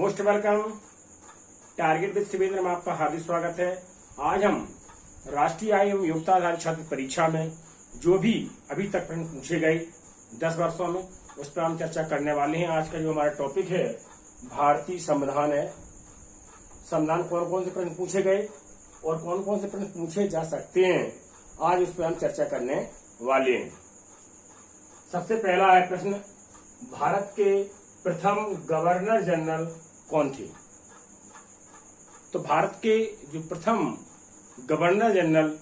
Most welcome. Target with Shivendra में आपका हार्दिक स्वागत है। आज हम राष्ट्रीय आय एवं योग्यता आधारित छात्र परीक्षा में जो भी अभी तक प्रश्न पूछे गए 10 वर्षों में उस पर हम चर्चा करने वाले हैं। आज का जो हमारा टॉपिक है भारतीय संविधान है। संविधान कौन कौन से प्रश्न पूछे गए और कौन कौन से प्रश्न पूछे जा सकते हैं, आज उस पर हम चर्चा करने वाले हैं। सबसे पहला है प्रश्न, भारत के प्रथम गवर्नर जनरल कौन थे? तो भारत के जो प्रथम गवर्नर जनरल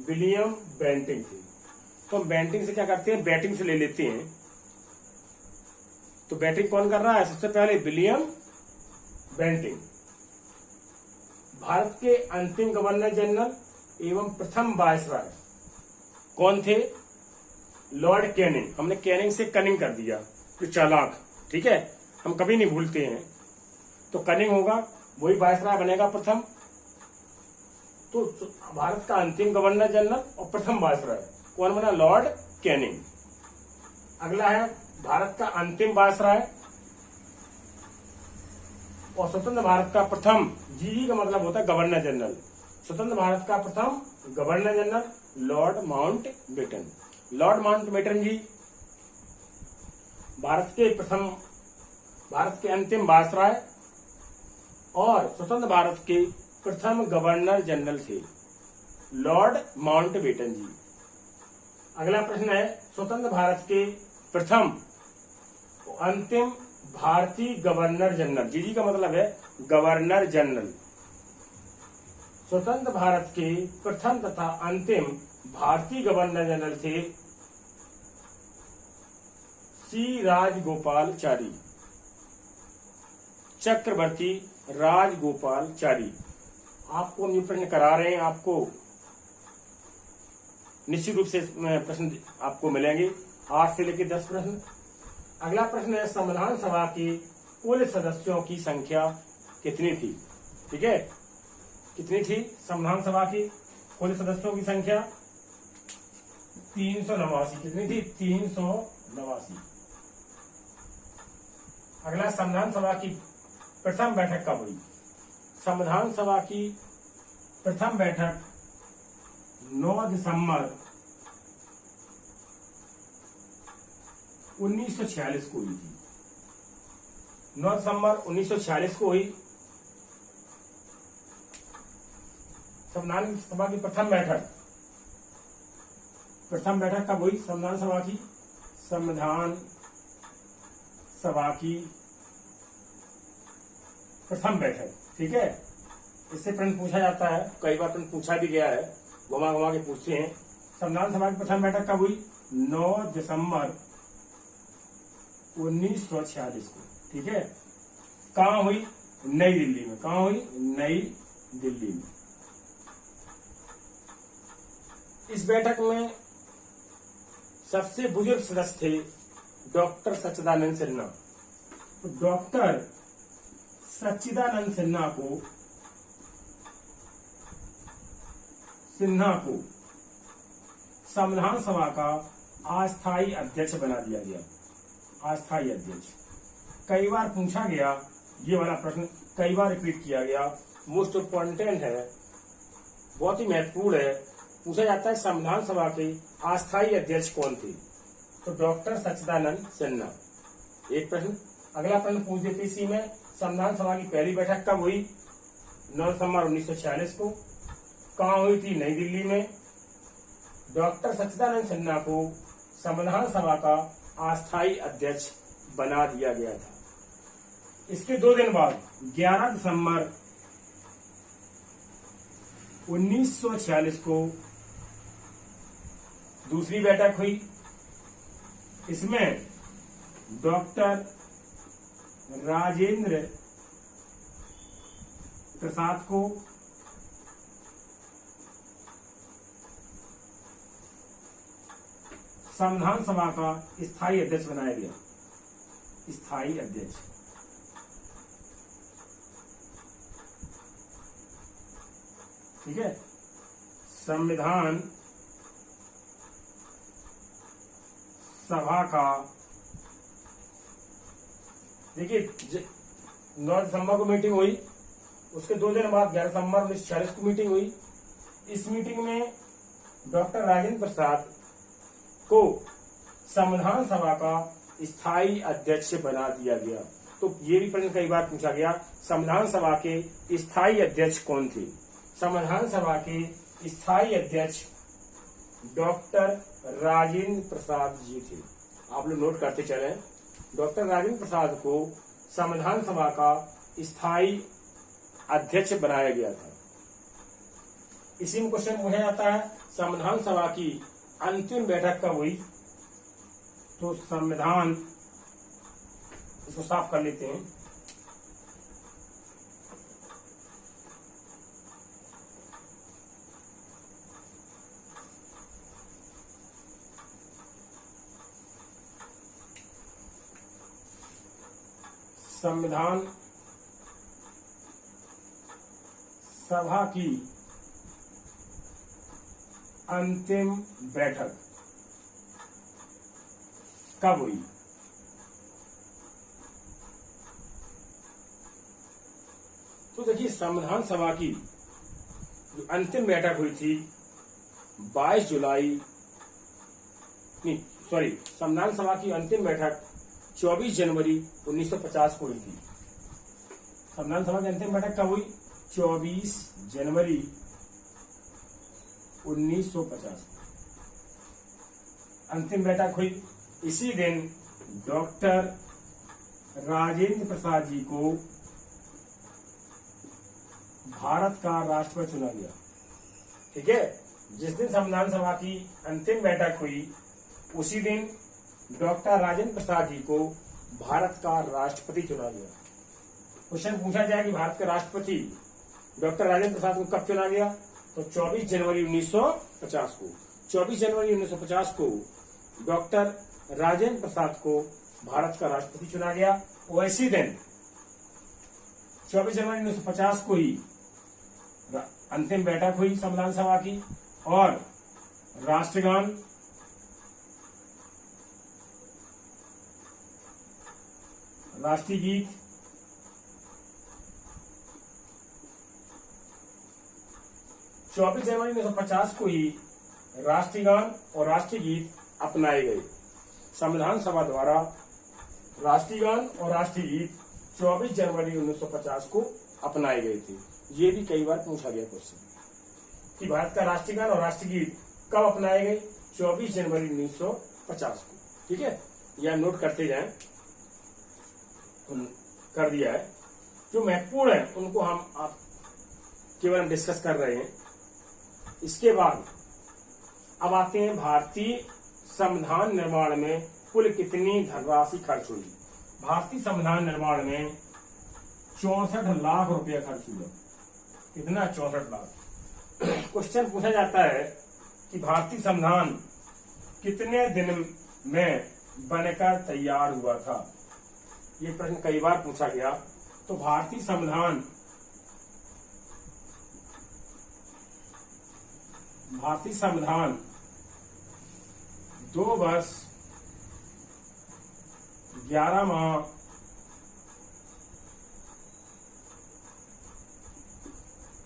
विलियम बेंटिंक थे। तो हम बेंटिंक से क्या करते हैं, बैटिंग से ले लेते हैं। तो बैटिंग कौन कर रहा है? सबसे पहले विलियम बेंटिंक। भारत के अंतिम गवर्नर जनरल एवं प्रथम वायसराय कौन थे? Lord Canning. हमने कैनिंग से कनिंग कर दिया, तो चालाक, ठीक है, हम कभी नहीं भूलते हैं। तो कनिंग होगा, वही वायसराय बनेगा प्रथम। तो भारत का अंतिम गवर्नर जनरल और प्रथम वायसराय कौन बना? Lord Canning. अगला है भारत का अंतिम वायसराय और स्वतंत्र भारत का प्रथम, जी का मतलब होता है गवर्नर जनरल। स्वतंत्र भारत का प्रथम governor general lord Mountbatten. Lord Mountbatten ji Bharat के अंतिम वायसराय और स्वतंत्र भारत के प्रथम गवर्नर जनरल थे, लॉर्ड माउंटबेटन जी। अगला प्रश्न है, स्वतंत्र भारत के प्रथम अंतिम भारतीय गवर्नर जनरल, जी का मतलब है गवर्नर जनरल। स्वतंत्र भारत के प्रथम तथा अंतिम भारतीय गवर्नर जनरल थे सी राजगोपालचारी, चक्रवर्ती राजगोपालचारी। आपको हम प्रश्न करा रहे हैं, आपको निश्चित रूप से प्रश्न आपको मिलेंगे 8 से लेकर 10 प्रश्न। अगला प्रश्न है, संविधान सभा के कुल सदस्यों की संख्या कितनी थी? ठीक है, कितनी थी संविधान सभा की कुल सदस्यों की संख्या? 389। कितनी थी? 389। अगला, संविधान सभा की प्रथम बैठक कब हुई? संविधान सभा की प्रथम बैठक 9 दिसंबर 1946 को हुई थी। 9 दिसंबर 1946 को हुई संविधान सभा की प्रथम बैठक। प्रथम बैठक कब हुई संविधान सभा की? संविधान सभा की प्रथम बैठक, ठीक है। इससे प्रश्न पूछा जाता है, कई बार प्रश्न पूछा भी गया है, घुमा घुमा के पूछते हैं। संविधान सभा की प्रथम बैठक कब हुई? 9 दिसंबर 1946 को, ठीक है। कहाँ हुई? नई दिल्ली में। कहाँ हुई? नई दिल्ली में। इस बैठक में सबसे बुजुर्ग सदस्य थे डॉक्टर सच्चिदानंद सिन्हा। तो डॉक्टर सच्चिदानंद सिन्हा को संविधान सभा का अस्थायी अध्यक्ष बना दिया गया। अस्थायी अध्यक्ष कई बार पूछा गया, ये वाला प्रश्न कई बार रिपीट किया गया, मोस्ट इम्पोर्टेंट है, बहुत ही महत्वपूर्ण है। पूछा जाता है संविधान सभा के अस्थायी अध्यक्ष कौन थे? तो डॉक्टर सच्चिदानंद सिन्हा। एक प्रश्न। अगला प्रश्न पूछ देते इसी में, संविधान सभा की पहली बैठक कब हुई? 9 दिसंबर 1946 को। कहाँ हुई थी? नई दिल्ली में। डॉक्टर सच्चिदानंद सिन्हा को संविधान सभा का अस्थायी अध्यक्ष बना दिया गया था। इसके 2 दिन बाद 11 दिसंबर 1946 को दूसरी बैठक हुई। इसमें डॉक्टर राजेंद्र प्रसाद को संविधान सभा का स्थायी अध्यक्ष बनाया गया। स्थायी अध्यक्ष, ठीक है। संविधान सभा का देखिए 9 दिसंबर को मीटिंग हुई। उसके 2 दिन बाद 11 दिसंबर 1946 को मीटिंग हुई। इस मीटिंग में डॉक्टर राजेंद्र प्रसाद को संविधान सभा का स्थायी अध्यक्ष बना दिया गया। तो ये भी प्रश्न कई बार पूछा गया, संविधान सभा के स्थायी अध्यक्ष कौन थे? संविधान सभा के स्थायी अध्यक्ष डॉक्टर राजेंद्र प्रसाद जी थे। आप लोग नोट करते चले। डॉक्टर राजेंद्र प्रसाद को संविधान सभा का स्थायी अध्यक्ष बनाया गया था। इसी में क्वेश्चन पूछा जाता है, संविधान सभा की अंतिम बैठक कब हुई? तो संविधान, इसको साफ कर लेते हैं। संविधान सभा की अंतिम बैठक कब हुई? तो देखिए, संविधान सभा की जो अंतिम बैठक हुई थी 22 जुलाई, नहीं सॉरी, संविधान सभा की अंतिम बैठक 24 जनवरी 1950 को हुई थी। संविधान सभा की अंतिम बैठक कब हुई? 24 जनवरी 1950 अंतिम बैठक हुई। इसी दिन डॉक्टर राजेंद्र प्रसाद जी को भारत का राष्ट्रपति चुना गया। ठीक है, जिस दिन संविधान सभा की अंतिम बैठक हुई उसी दिन डॉक्टर राजेंद्र प्रसाद जी को भारत का राष्ट्रपति चुना गया। क्वेश्चन पूछा जाए कि भारत के राष्ट्रपति डॉक्टर राजेंद्र प्रसाद को कब चुना गया? तो 24 जनवरी 1950 को। 24 जनवरी 1950 को डॉक्टर राजेंद्र प्रसाद को भारत का राष्ट्रपति चुना गया। वैसी दिन 24 जनवरी 1950 को ही अंतिम बैठक हुई संविधान सभा की और राष्ट्रगान, राष्ट्रीय गीत, चौबीस जनवरी 1950 को ही राष्ट्रगान और राष्ट्रीय गीत अपनाए गए। संविधान सभा द्वारा राष्ट्रगान और राष्ट्रीय गीत 24 जनवरी 1950 को अपनाए गए थे। ये भी कई बार पूछा गया क्वेश्चन कि भारत का राष्ट्रगान और राष्ट्रीय गीत कब अपनाए गए? 24 जनवरी 1950 को। ठीक है, यह नोट करते जाएं। कर दिया है। जो महत्वपूर्ण है उनको हम केवल हम डिस्कस कर रहे हैं। इसके बाद अब आते हैं, भारतीय संविधान निर्माण में कुल कितनी धनराशि खर्च हुई? भारतीय संविधान निर्माण में 64 लाख रुपया खर्च हुआ। कितना? 64 लाख। क्वेश्चन पूछा जाता है कि भारतीय संविधान कितने दिन में बनकर तैयार हुआ था? ये प्रश्न कई बार पूछा गया। तो भारतीय संविधान 2 वर्ष 11 माह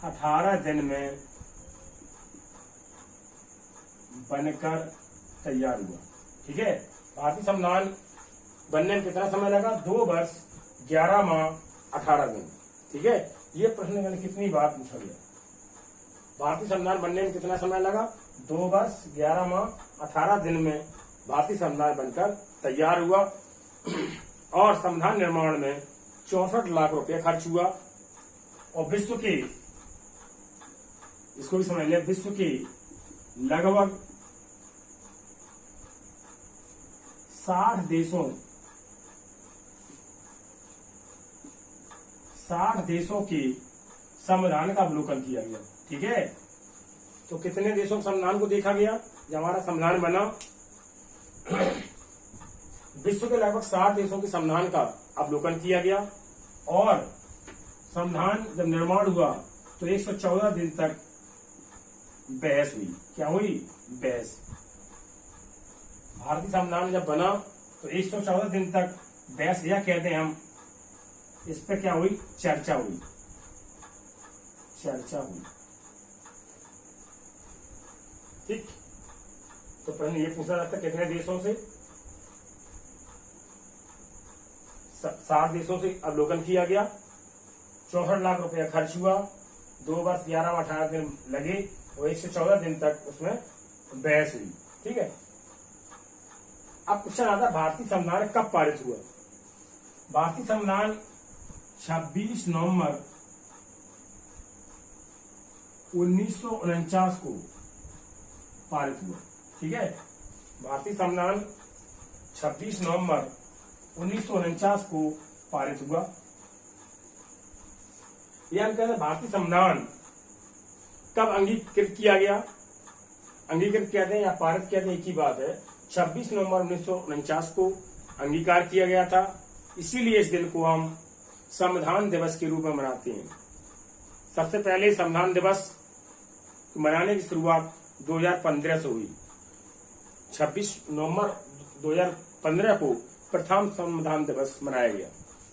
18 दिन में बनकर तैयार हुआ। ठीक है, भारतीय संविधान बनने में कितना समय लगा? 2 वर्ष 11 माह 18 दिन। ठीक है, ये प्रश्न कितनी बार पूछा गया। भारतीय संविधान बनने में कितना समय लगा? 2 वर्ष 11 माह 18 दिन में भारतीय संविधान बनकर तैयार हुआ और संविधान निर्माण में 64 लाख रुपया खर्च हुआ। और विश्व के, इसको भी समझ लें, विश्व के लगभग 60 देशों के संविधान का अवलोकन किया गया। ठीक है, तो कितने देशों के संविधान को देखा गया जब हमारा संविधान बना? विश्व के लगभग 60 देशों के संविधान का अवलोकन किया गया और संविधान जब निर्माण हुआ तो 114 दिन तक बहस हुई। क्या हुई? बहस। भारतीय संविधान जब बना तो 114 दिन तक बहस, या कहते हैं हम इस पे क्या हुई, चर्चा हुई, चर्चा हुई। ठीक, तो पहले ये पूछा जाता है कितने देशों से, 60 देशों से अवलोकन किया गया, 64 लाख रुपया खर्च हुआ, 2 वर्ष 11 में 18 दिन लगे और 114 दिन तक उसमें बहस हुई। ठीक है, अब क्वेश्चन आता है भारतीय संविधान कब पारित हुआ। भारतीय संविधान 26 नवंबर 1949 को पारित हुआ। ठीक है, भारतीय संविधान 26 नवंबर 1949 को पारित हुआ। यह हम कहते हैं भारतीय संविधान कब अंगीकृत किया गया, अंगीकृत कहते हैं या पारित कहते हैं एक ही बात है। 26 नवंबर 1949 को अंगीकार किया गया था, इसीलिए इस दिन को हम संविधान दिवस के रूप में मनाते हैं। सबसे पहले संविधान दिवस मनाने की शुरुआत 2015 से हुई। 26 नवंबर 2015 को प्रथम संविधान दिवस मनाया गया।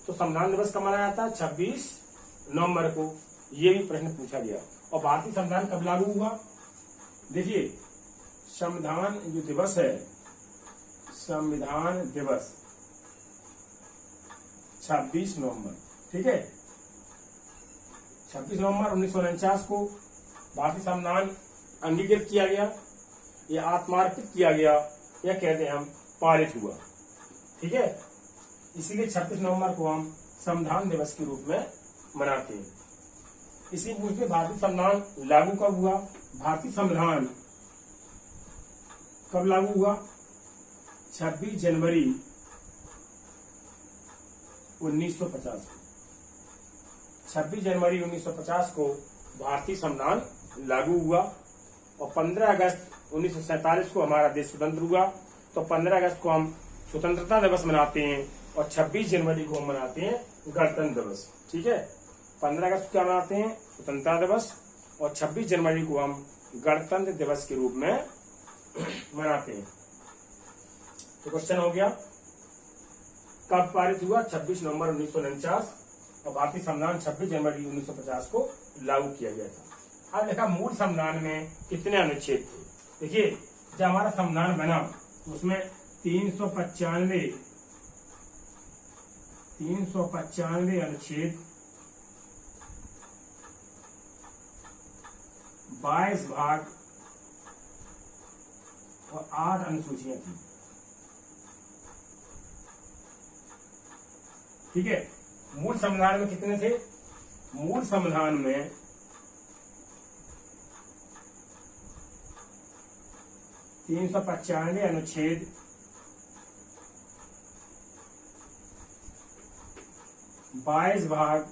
तो संविधान दिवस कब मनाया जाता है, 26 नवंबर को। ये भी प्रश्न पूछा गया। और भारतीय संविधान कब लागू हुआ, देखिए संविधान जो दिवस है, संविधान दिवस 26 नवंबर, ठीक है, 26 नवंबर 1949 को भारतीय संविधान अंगीकृत किया गया, या आत्मार्पित किया गया, या कहते हैं हम पारित हुआ। ठीक है, इसीलिए 26 नवंबर को हम संविधान दिवस के रूप में मनाते हैं। इसी पूछते भारतीय संविधान लागू कब हुआ। भारतीय संविधान कब लागू हुआ, 26 जनवरी 1950 को। 26 जनवरी 1950 को भारतीय संविधान लागू हुआ और 15 अगस्त 1947 को हमारा देश स्वतंत्र हुआ। तो 15 अगस्त को हम स्वतंत्रता दिवस मनाते हैं और 26 जनवरी को हम मनाते हैं गणतंत्र दिवस। ठीक है, 15 अगस्त को क्या मनाते हैं, स्वतंत्रता दिवस, और 26 जनवरी को हम गणतंत्र दिवस के रूप में मनाते हैं। तो क्वेश्चन हो गया कब पारित हुआ, 26 नवंबर 1949, और भारतीय संविधान 26 जनवरी 1950 को लागू किया गया था। अब देखा मूल संविधान में कितने अनुच्छेद थे। देखिए जब हमारा संविधान बना तो उसमें 395 अनुच्छेद, 22 भाग और 8 अनुसूचियां थी। ठीक है, मूल संविधान में कितने थे, मूल संविधान में 395 अनुच्छेद, 22 भाग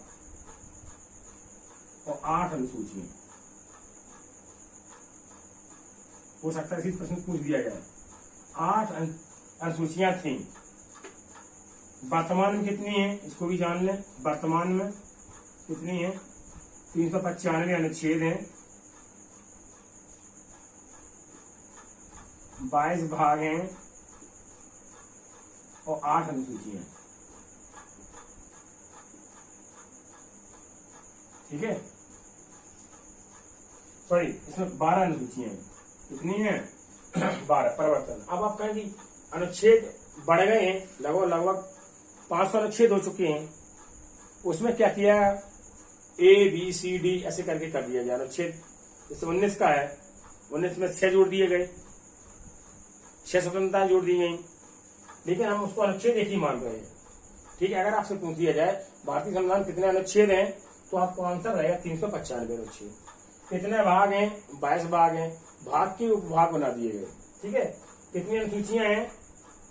और 8 अनुसूचियां। हो सकता है इसी प्रश्न पूछ दिया जाए। 8 अनुसूचियां थी। वर्तमान में कितनी है इसको भी जान लें। वर्तमान में कितनी है, 395 अनुच्छेद हैं, 22 भाग हैं और 8 अनुसूचियां। ठीक है, सॉरी इसमें 12 अनुसूचियां हैं। कितनी है, 12। परिवर्तन, अब आप कहेंगे अनुच्छेद बढ़ गए हैं, लगभग 500 अनुच्छेद हो चुके हैं। उसमें क्या किया, ABCD ऐसे करके कर दिया गया अनुच्छेद। जैसे 19 का है, 19 में 6 जोड़ दिए गए, 6 स्वतंत्रता जोड़ दी गई, लेकिन हम उसको अनुच्छेद एक ही मान रहे हैं। ठीक है, अगर आपसे पूछ दिया जाए भारतीय संविधान कितने अनुच्छेद हैं, तो आपको आंसर रहेगा 395 अनुच्छेद। कितने भाग हैं, 22 भाग हैं, भाग के उपभाग बना दिए गए। ठीक है, कितनी अनुसूचियां हैं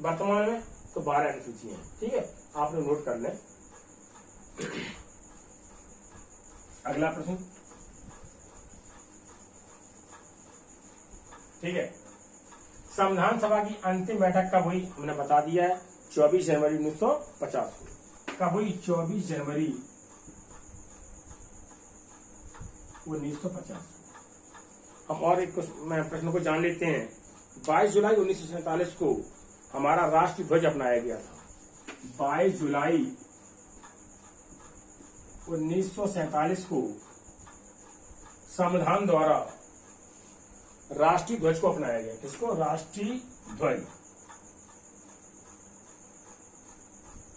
वर्तमान में, तो 12 अनुसूचियां हैं। ठीक है, आप लोग नोट कर लें। अगला प्रश्न, ठीक है, संविधान सभा की अंतिम बैठक कब हुई, हमने बता दिया है 24 जनवरी 1950 को। कब हुई, 24 जनवरी 1950। हम और एक प्रश्न को जान लेते हैं। 22 जुलाई 1947 को हमारा राष्ट्रीय ध्वज अपनाया गया था। 22 जुलाई 1947 को संविधान द्वारा राष्ट्रीय ध्वज को अपनाया गया। किसको? राष्ट्रीय ध्वज।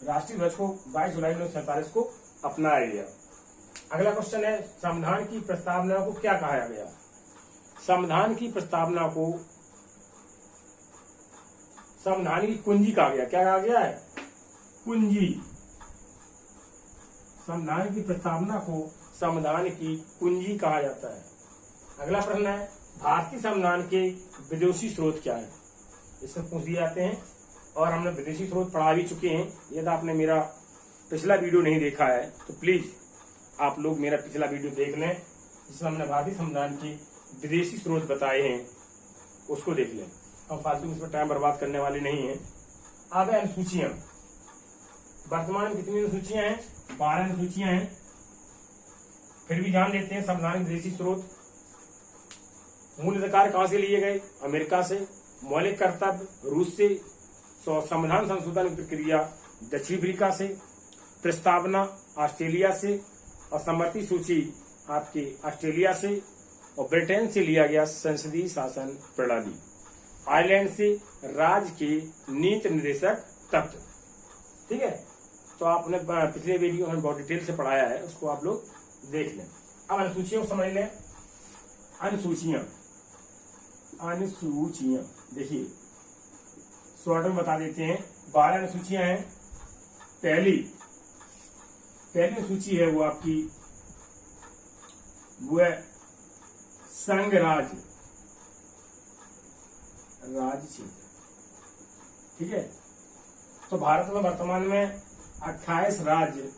राष्ट्रीय ध्वज को 22 जुलाई 1947 को अपनाया गया। अगला क्वेश्चन है, संविधान की प्रस्तावना को क्या कहा गया? संविधान की प्रस्तावना को संविधान की कुंजी कहा गया। क्या कहा गया है? कुंजी। संविधान की प्रस्तावना को संविधान की कुंजी कहा जाता है। अगला प्रश्न है, भारतीय संविधान के विदेशी स्रोत क्या है? इसमें पूछ दिए जाते हैं और हमने विदेशी स्रोत पढ़ा भी चुके हैं। यदि आपने मेरा पिछला वीडियो नहीं देखा है तो प्लीज आप लोग मेरा पिछला वीडियो देख लें, जिसमें हमने भारतीय संविधान के विदेशी स्रोत बताए हैं, उसको देख लें। हम फालतू इसमें टाइम बर्बाद करने वाले नहीं है। आगे अनुसूचियां। वर्तमान में कितनी अनुसूचियां हैं? 12 अनुसूचियां हैं। फिर भी जान लेते हैं संविधान के विदेशी स्रोत। मूल अधिकार कहां से लिए गए? अमेरिका से। मौलिक कर्तव्य रूस से। संविधान संशोधन की प्रक्रिया दक्षिण अफ्रीका से। प्रस्तावना ऑस्ट्रेलिया से। और समवर्ती सूची आपके ऑस्ट्रेलिया से। और ब्रिटेन से लिया गया संसदीय शासन प्रणाली। आयरलैंड से राज्य के नीति निर्देशक तत्व। ठीक है, तो आपने पिछले वीडियो में बहुत डिटेल से पढ़ाया है, उसको आप लोग देख लें। अब अनुसूचियों को समझ लें। अनुसूचियां देखिए शॉर्ट में बता देते हैं। 12 अनुसूचियां हैं। पहली अनुसूची है वो आपकी वो है संघ राज्य क्षेत्र। ठीक है, तो भारत में वर्तमान में 28 राज्य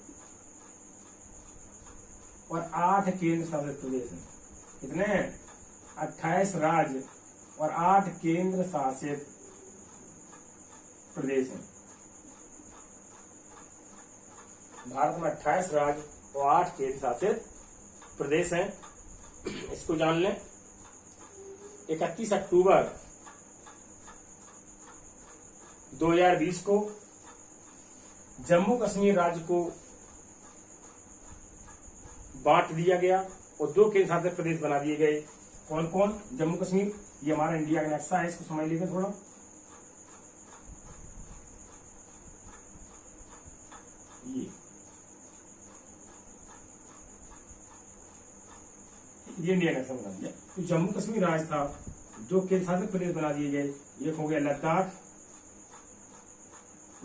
और 8 केंद्र शासित प्रदेश हैं। कितने हैं? 28 राज्य और 8 केंद्र शासित प्रदेश हैं। भारत में 28 राज्य और 8 केंद्र शासित प्रदेश हैं। इसको जान लें। 31 अक्टूबर 2020 को जम्मू कश्मीर राज्य को बांट दिया गया और 2 केंद्र शासित प्रदेश बना दिए गए। कौन कौन? जम्मू कश्मीर, ये हमारा इंडिया का नक्शा है, इसको समझ लीजिए थोड़ा। ये इंडिया का नक्शा बना दिया। तो जम्मू कश्मीर राज्य था, 2 केंद्र शासित प्रदेश बना दिए गए। एक हो गया लद्दाख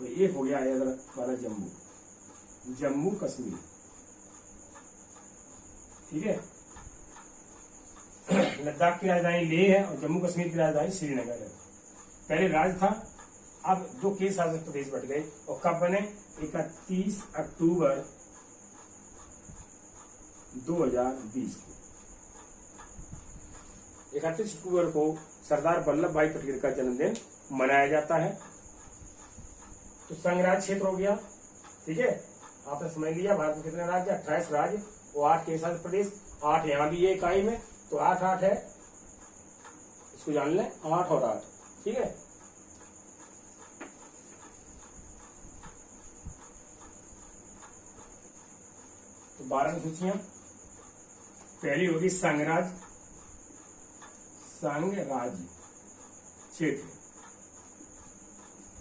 और एक हो गया वाला जम्मू कश्मीर। ठीक है, लद्दाख की राजधानी लेह है और जम्मू कश्मीर की राजधानी श्रीनगर है। पहले राज्य था, अब 2 केंद्र शासित प्रदेश बट गए। और कब बने? 31 अक्टूबर 2020 को। 31 अक्टूबर को सरदार वल्लभ भाई पटेल का जन्मदिन मनाया जाता है। तो संघराज्य क्षेत्र हो गया। ठीक है, आपने समझ लिया भारत में कितने राज्य? 28 राज्य और 8 केंद्र शासित प्रदेश। 8 यहाँ भी है इकाई में, तो 8 है, इसको जान लें। 8 और 8। ठीक है, तो 12 अनुसूचियां। पहली होगी संघराज्य क्षेत्र।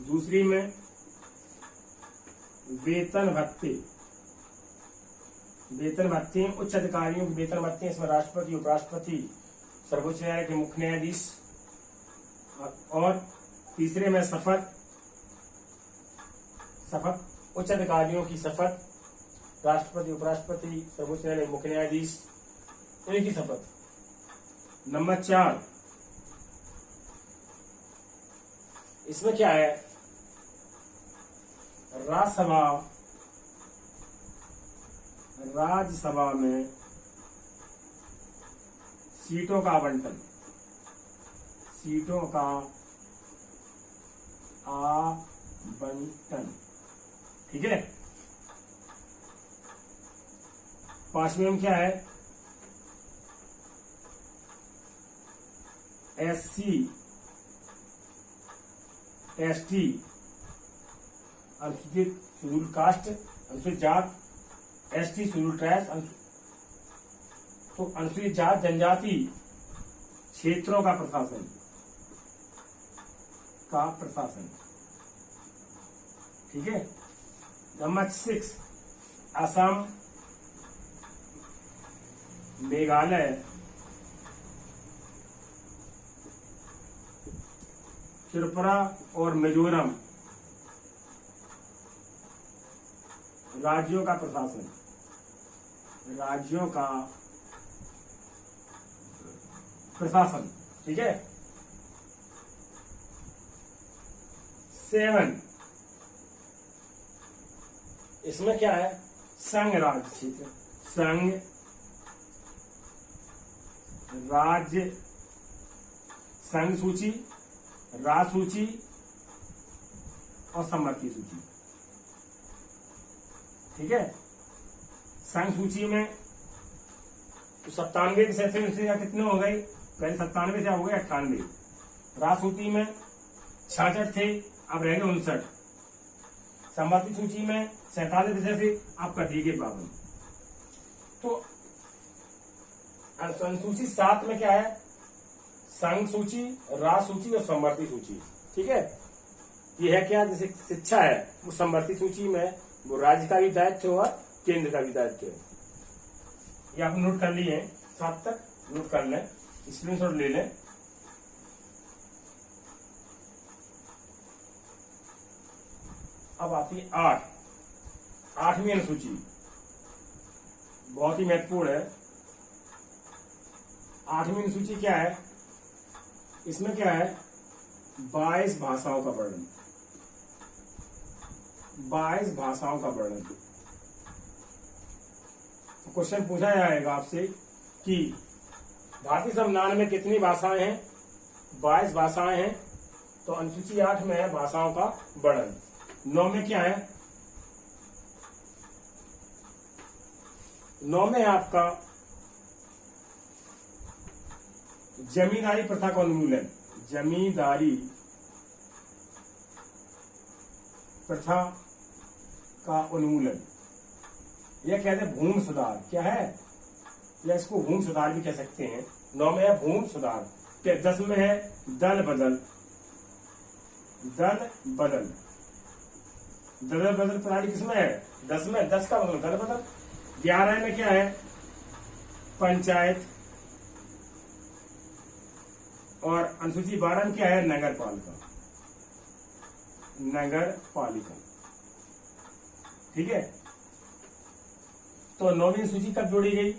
दूसरी में वेतन भत्ते उच्च अधिकारियों के वेतन भत्ते। इसमें राष्ट्रपति, उपराष्ट्रपति, सर्वोच्च न्यायालय के मुख्य न्यायाधीश। और तीसरे में शपथ उच्च अधिकारियों की शपथ, राष्ट्रपति, उपराष्ट्रपति, सर्वोच्च न्यायालय के मुख्य न्यायाधीश, इनकी शपथ। नंबर 4, इसमें क्या है? राज्यसभा में सीटों का आवंटन। ठीक है। 5वें में क्या है? SC ST अनुसूचित शेड्यूल कास्ट, अनुसूचित जात, एसटी शेड्यूल ट्राइब्स, तो अनुसूचित जाति जनजाति क्षेत्रों का प्रशासन, ठीक है। नंबर 6 असम, मेघालय, त्रिपुरा और मिजोरम राज्यों का प्रशासन, ठीक है। 7 इसमें क्या है, संघ राज्य क्षेत्र, संघ राज्य, संघ सूची, राज सूची और सम्मति सूची, ठीक है। संघ सूची में 97 विषय थे, कितने हो गए, पहले 97 थे, हो गए 98। राज सूची में 66 थे, अब रह गए 59। सम्मति सूची में 47 विषय थे, आप कर दिए 52। तो अनुसूची 7 में क्या है, संघ सूची, राज सूची और समवर्ती सूची, ठीक है। ये है क्या, जैसे शिक्षा है वो समवर्ती सूची में वो राज्य का भी दायित्व और केंद्र का भी दायित्व है। ये आप नोट कर लिए 7 तक, नोट कर लें, स्क्रीनशॉट ले लें। अब आती है 8वीं अनुसूची, बहुत ही महत्वपूर्ण है। 8वीं अनुसूची क्या है, इसमें क्या है, 22 भाषाओं का वर्णन, 22 भाषाओं का वर्णन। तो क्वेश्चन पूछा जाएगा आपसे कि भारतीय संविधान में कितनी भाषाएं हैं, 22 भाषाएं हैं। तो अनुसूची 8 में है भाषाओं का वर्णन। 9 में क्या है, 9 में आपका जमींदारी प्रथा का उन्मूलन, जमींदारी प्रथा का उन्मूलन, यह कहते हैं भूमि सुधार, क्या है, या इसको भूमि सुधार भी कह सकते हैं। 9 में है भूमि सुधार। 10 में है दल बदल, दल बदल प्रणाली किसमें है, 10 में, 10 का मतलब दल बदल। 11 में क्या है, पंचायत, और अनुसूची 12 में क्या है, नगर पालिका, ठीक है। तो 9वीं सूची कब जोड़ी गई,